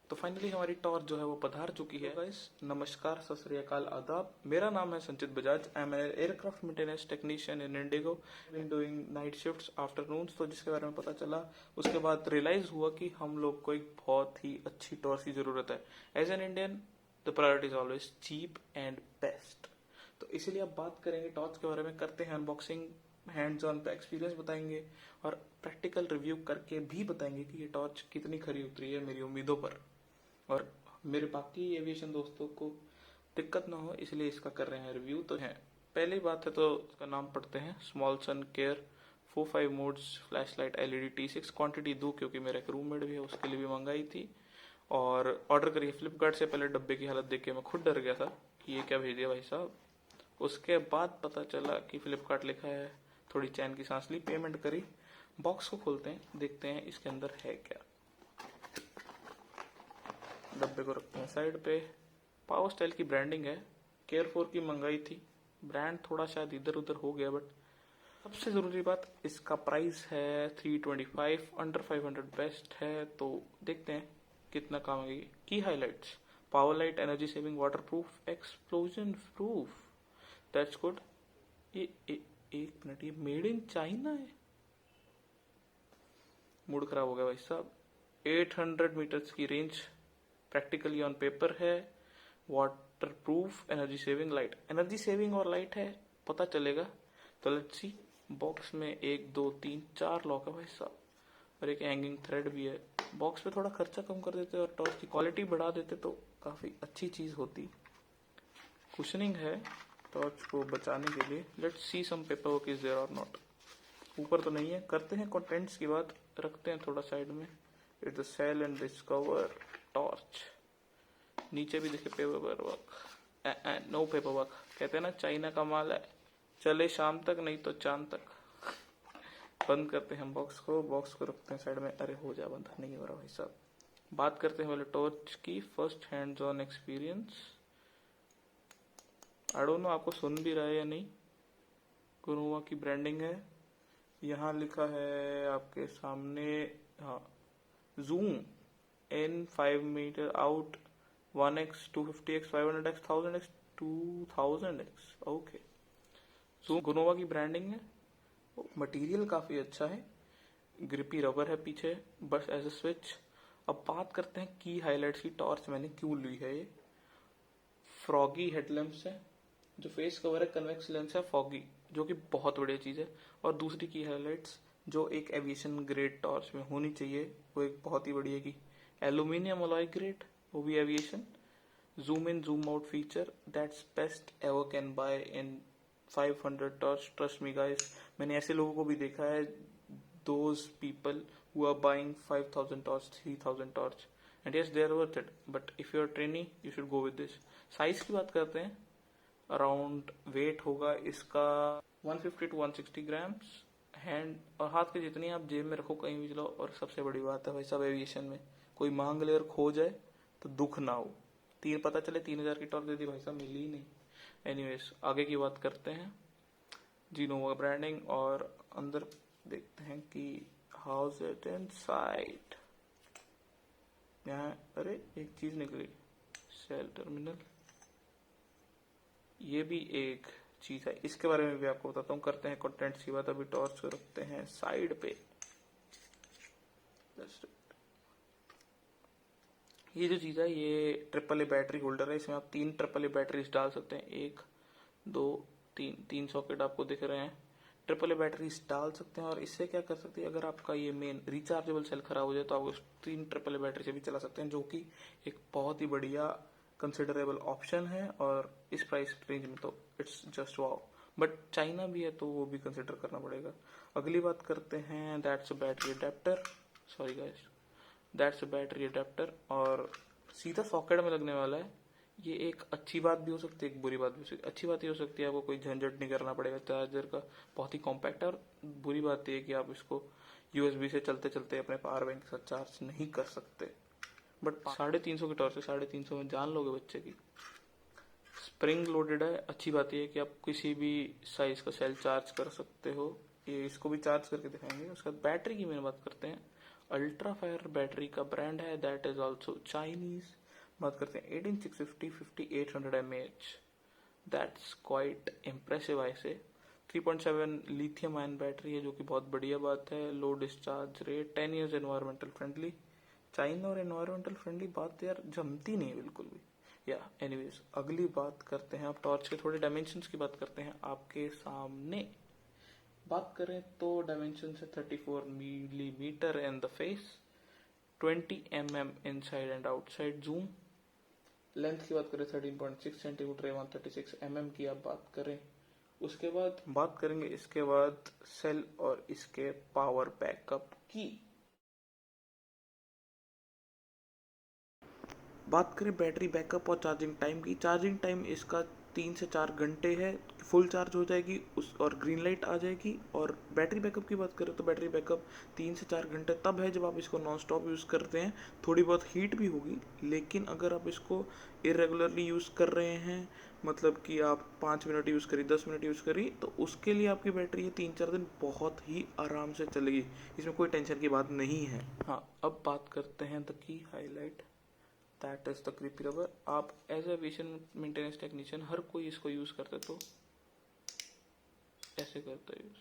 तो फाइनली हमारी टॉर्च जो है वो पधार चुकी है। गाइस नमस्कार, सत श्री अकाल, आदाब। मेरा नाम है Sanchit Bajaj. I am aircraft maintenance technician in IndiGo, been doing night shifts afternoons. तो जिसके बारे में पता चला उसके बाद रियलाइज हुआ कि हम लोग को एक बहुत ही अच्छी टॉर्च की जरूरत है। As an Indian the priority is always cheap and best. तो इसीलिए अब बात करेंगे टॉर्च के बारे में, करते हैं अनबॉक्सिंग, हैंड्स ऑन पे एक्सपीरियंस बताएंगे और प्रैक्टिकल रिव्यू करके भी बताएंगे कि ये टॉर्च कितनी खरी उतरी है मेरी उम्मीदों पर, और मेरे बाकी एविएशन दोस्तों को दिक्कत ना हो, इसलिए इसका कर रहे हैं रिव्यू। तो है पहली बात है तो इसका नाम पढ़ते हैं, small sun care 45 modes flash light LED T6। Quantity दो क्योंकि मेरा एक रूममेट भी है, उसके लिए भी मंगाई थी और ऑर्डर करी फ्लिपकार्ट से। पहले डब्बे की हालत देख के मैं खुद डर गया था कि ये क्या भेज दिया भाई साहब। उसके बाद पता चला कि फ्लिपकार्ट लिखा है, थोड़ी चैन की सांस ली, पेमेंट करी। बॉक्स को खोलते हैं, देखते हैं इसके अंदर है क्या। डब्बे को रखते हैं साइड पे। पावर स्टाइल की ब्रांडिंग है, केयर 4 की मंगाई थी। ब्रांड थोड़ा शायद इधर उधर हो गया, बट सबसे जरूरी बात इसका प्राइस है 325, अंडर 500 बेस्ट है। तो देखते हैं कितना काम आएगी। की highlights, power light, energy saving, water proof, explosion proof, that's good. एक मिनट, ये मेड इन चाइना है? मूड खराब हो गया भाई साहब। 800 मीटर्स की रेंज प्रैक्टिकली ऑन पेपर है। Water proof, energy saving, light. Energy saving और लाइट है, पता चलेगा। तो लेट्स सी। बॉक्स में 1 2 3 4 लॉक है भाई साहब, और एक हैंगिंग थ्रेड भी है। बॉक्स पे थोड़ा खर्चा कम कर देते और टॉर्च की क्वालिटी बढ़ा देते तो काफी अच्छी चीज होती। कुशनिंग है टॉर्च को बचाने के लिए। Let's see some paper work is there और नॉट। ऊपर तो नहीं है। करते हैं कंटेंट्स की बात, रखते हैं थोड़ा साइड में। It's the cell and discover torch. नीचे भी देखे paper work, no paper work. कहते हैं ना चाइना का माल है, चले शाम तक नहीं तो चांद तक। बंद करते हैं बॉक्स को रखते हैं साइड में। अरे हो जा बंद, नहीं हो रहा भाई साहब। बात करते हैं पहले टॉर्च की, first hands on experience. I don't know आपको सुन भी रहा है या नहीं। गुरुआ की ब्रांडिंग है, यहाँ लिखा है आपके सामने। हाँ, zoom in 5 meter out 1x 250x 500x 1000x 2000x। Okay, zoom गुनोवा की ब्रांडिंग है। मटेरियल काफी अच्छा है, ग्रिपी रबर है पीछे, बस एज ए स्विच। अब बात करते हैं की हाइलाइट्स की। टॉर्च मैंने क्यों ली है? ये फ्रॉगी हेडलैम्प्स है, जो फेस कवर है कन्वेक्स लेंस है फॉगी, जो कि बहुत बढ़िया चीज है। और दूसरी की हाइलाइट्स जो एक एविएशन ग्रेड टॉर्च में होनी चाहिए, वो एक बहुत ही बढ़िया की एल्यूमिनियम अलॉय ग्रेड, वो भी aviation. Zoom in zoom out feature, that's best ever can buy in 500 torch, trust me guys. मैंने ऐसे लोगों को भी देखा है, those people who are buying 5000 torch, 3000 torch, and yes they are worth it, but if you are trainee you should go with this। Size की बात करते हैं, अराउंड वेट होगा इसका 150 to 160 ग्राम्स। हैंड और हाथ के जितनी आप जेब में रखो कहीं भी चलाओ। और सबसे बड़ी बात है भाई साहब, एविएशन में कोई मांग ले और खो जाए तो दुख ना हो। तीन पता चले 3000 की टॉर्च दे दी भाई साहब, मिली ही नहीं। एनीवेज आगे की बात करते हैं। जीनोवा ब्रांडिंग, और अंदर देखते हैं कि हाउस इट इनसाइड। यहाँ अरे एक चीज निकली, सेल टर्मिनल, ये भी एक चीज है, इसके बारे में भी आपको बताता हूँ। करते हैं कंटेंट्स की बात। अभी टॉर्च को रखते हैं साइड पे। ये जो चीज है ये ट्रिपल ए बैटरी होल्डर है। इसमें आप 3 ट्रिपल ए बैटरीज डाल सकते हैं, 1 2 3 सॉकेट आपको दिख रहे हैं। ट्रिपल ए बैटरीज डाल सकते हैं, और इससे क्या कर सकते हैं, अगर आपका ये मेन रिचार्जेबल सेल खराब हो जाए तो आप उस 3 ट्रिपल ए बैटरी से भी चला सकते हैं, जो कि एक बहुत ही बढ़िया कंसिडरेबल ऑप्शन है। और इस प्राइस रेंज में तो it's just wow. But China भी है तो वो भी कंसिडर करना पड़ेगा। अगली बात करते हैं, that's a battery adapter. Sorry guys, that's a battery adapter, और सीधा सॉकेट में लगने वाला है। ये एक अच्छी बात भी हो सकती है, एक बुरी बात भी हो सकती है। अच्छी बात ये हो सकती है आपको कोई झंझट नहीं करना पड़ेगा चार्जर का, बहुत ही कॉम्पैक्ट है। और बुरी बात ये है कि आप इसको यूएसबी से चलते चलते अपने पावर बैंक के साथ चार्ज नहीं कर सकते। बट 350 की टॉर्च है, 350 में जान लोगे बच्चे की। स्प्रिंग लोडेड है। अच्छी बात यह है कि आप किसी भी साइज का सेल चार्ज कर सकते हो। ये इसको भी चार्ज करके दिखाएंगे। उसके बाद बैटरी की मैंने बात करते हैं। अल्ट्रा फायर बैटरी का ब्रांड है, दैट इज ऑल्सो चाइनीज। बात करते हैं 18650 5800 mAh, दैट्स क्वाइट इम्प्रेसिव। ऐसे 3.7 लिथियम आयन बैटरी है, जो कि बहुत बढ़िया बात है। Low discharge rate, 10 years environmental friendly. China और एनवायरमेंटल फ्रेंडली बात यार जमती नहीं है बिल्कुल भी। या एनीवेज, अगली बात करते हैं, आप टॉर्च के थोड़े डायमेंशंस की बात करते हैं आपके सामने। बात करें तो डायमेंशन है 34 millimetre in the face, 20 mm inside and outside zoom. Length की बात करें 13.6 सेंटीमीटर, 136 mm की आप बात करें। उसके बाद बात करेंगे इसके बाद सेल और इसके पावर बैकअप की। बात करें बैटरी बैकअप और चार्जिंग टाइम की। चार्जिंग टाइम इसका 3 से 4 घंटे है, फुल चार्ज हो जाएगी उस और ग्रीन लाइट आ जाएगी। और बैटरी बैकअप की बात करें तो बैटरी बैकअप 3 से 4 घंटे तब है जब आप इसको नॉन स्टॉप यूज़ करते हैं। थोड़ी बहुत हीट भी होगी, लेकिन अगर आप इसको इरेगुलरली यूज़ कर रहे हैं, मतलब कि आप 5 मिनट यूज़ करी, 10 मिनट यूज़ करी, तो उसके लिए आपकी बैटरी ये 3-4 दिन बहुत ही आराम से चलेगी। इसमें कोई टेंशन की बात नहीं है। हाँ, अब बात करते हैं the key highlight, that is the creepy rubber. आप as a vision maintenance technician हर कोई इसको यूज करते, तो ऐसे करता है यूज।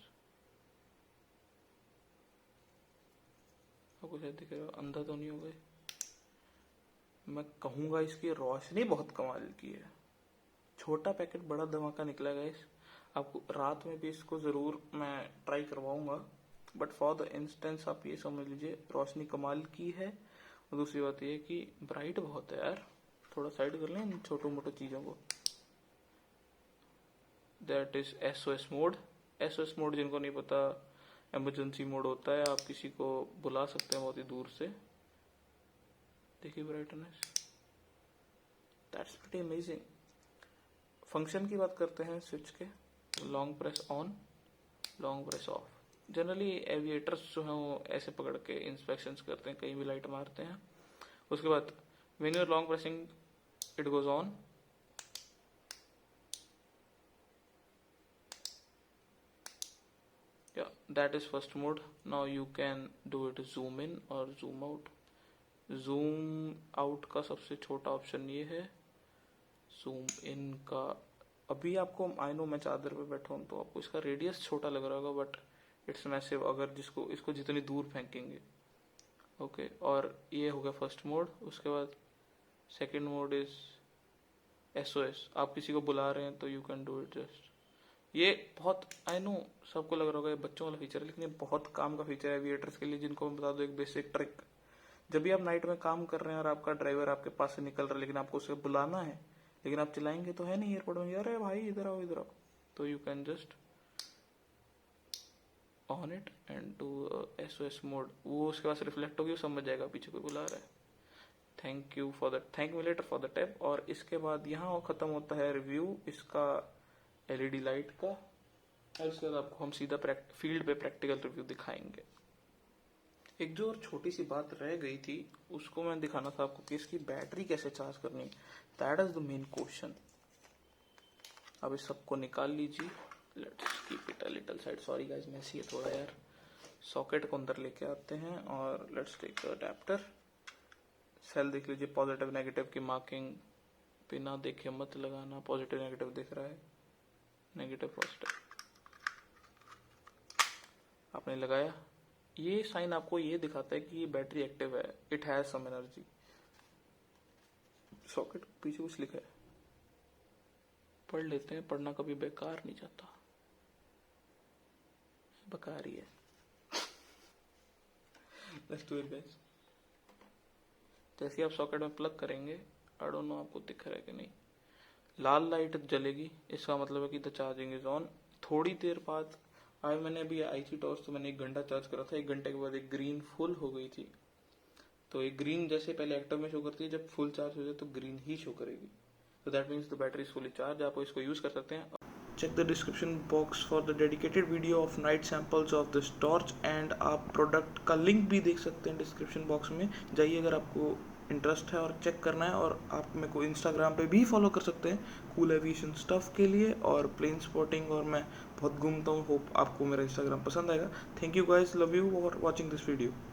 आपको शायद दिख रहा है, अंधा तो नहीं हो गए। मैं कहूँगा इसकी रोशनी बहुत कमाल की है। छोटा पैकेट बड़ा धमाका निकला गाइस। आपको रात में भी इसको ज़रूर मैं ट्राई करवाऊंगा, बट फॉर द इंस्टेंस आप ये समझ लीजिए रोशनी कमाल की है। और दूसरी बात ये कि ब्राइट बहुत है यार, थोड़ा साइड कर लें इन छोटो मोटो चीज़ों को। That is SOS mode. SOS mode जिनको नहीं पता, इमरजेंसी मोड होता है, आप किसी को बुला सकते हैं बहुत ही दूर से। देखिए brightness, that's pretty amazing. Function की बात करते हैं स्विच के। Long press on, long press of. Generally aviators जो हैं वो ऐसे पकड़ के इंस्पेक्शंस करते हैं, कहीं भी लाइट मारते हैं। उसके बाद when you are long pressing it goes on. Yeah, that is first mode. Now you can do it zoom in और zoom out. Zoom out का सबसे छोटा ऑप्शन ये है। zoom in का अभी आपको, आई नो मैं चादर पे बैठा हूँ तो आपको इसका रेडियस छोटा लग रहा होगा, बट इट्स मैसिव अगर जिसको इसको जितनी दूर फेंकेंगे। ओके, और ये हो गया फर्स्ट मोड। उसके बाद सेकंड मोड इज SOS। आप किसी को बुला रहे हैं तो you can do it just. ये बहुत, आई नो सबको लग रहा होगा ये बच्चों वाला फीचर है, लेकिन ये बहुत काम का फीचर है एविएटर्स के लिए। जिनको मैं बता दूं एक बेसिक ट्रिक, जब भी आप नाइट में काम कर रहे हैं और आपका ड्राइवर आपके पास से निकल रहा है, लेकिन आपको उसे बुलाना है, लेकिन आप चिल्लाएंगे तो है नहीं एयरपोर्ट में, अरे भाई इधर आओ इधर आओ, तो you can just on it and do SOS mode. वो उसके पास रिफ्लेक्ट होगी, वो समझ जाएगा पीछे कोई बुला रहा है। Thank you for that, thank me later for the tip. और इसके बाद यहाँ खत्म होता है रिव्यू इसका LED लाइट का। और उसके बाद आपको हम सीधा फील्ड पे प्रैक्टिकल रिव्यू दिखाएंगे। एक जो और छोटी सी बात रह गई थी उसको मैं दिखाना था आपको कि इसकी बैटरी कैसे चार्ज करनी, that is the main question. अब इस सबको निकाल लीजिए, let's keep it a little side, sorry guys messy है थोड़ा यार। सॉकेट को अंदर लेके आते हैं और लेट्स टेक अडेप्टर। सेल देख लीजिए, पॉजिटिव नेगेटिव की मार्किंग बिना देखे मत लगाना। पॉजिटिव नेगेटिव दिख रहा है, नेगेटिव पॉजिटिव आपने लगाया, ये साइन आपको ये दिखाता है कि ये बैटरी एक्टिव है, it has some energy. Socket पीछे कुछ लिखा है, पढ़ लेते हैं, पढ़ना कभी बेकार नहीं जाता, बेकार ही है। Let's do it guys. जैसे आप सॉकेट में प्लग करेंगे, आई डोंट नो आपको दिख रहा है कि नहीं, लाल लाइट जलेगी, इसका मतलब है कि द चार्जिंग इज ऑन। थोड़ी देर बाद आज मैंने अभी आई थी टॉर्च, तो मैंने 1 घंटा चार्ज करा था। 1 घंटे के बाद एक ग्रीन फुल हो गई थी, तो एक ग्रीन जैसे पहले एक्टिव में शो करती है, जब फुल चार्ज हो जाए तो ग्रीन ही शो करेगी। तो that means the battery is fully charge. आप इसको यूज कर सकते हैं। Check the description box for the dedicated video of night samples of this torch, and आप प्रोडक्ट का लिंक भी देख सकते हैं डिस्क्रिप्शन बॉक्स में, जाइए अगर आपको इंटरेस्ट है और चेक करना है। और आप मेरे को इंस्टाग्राम पे भी फॉलो कर सकते हैं कूल एविएशन स्टफ के लिए और प्लेन स्पॉटिंग, और मैं बहुत घूमता हूँ। होप आपको मेरा इंस्टाग्राम पसंद आएगा। Thank you guys, love you for watching this video.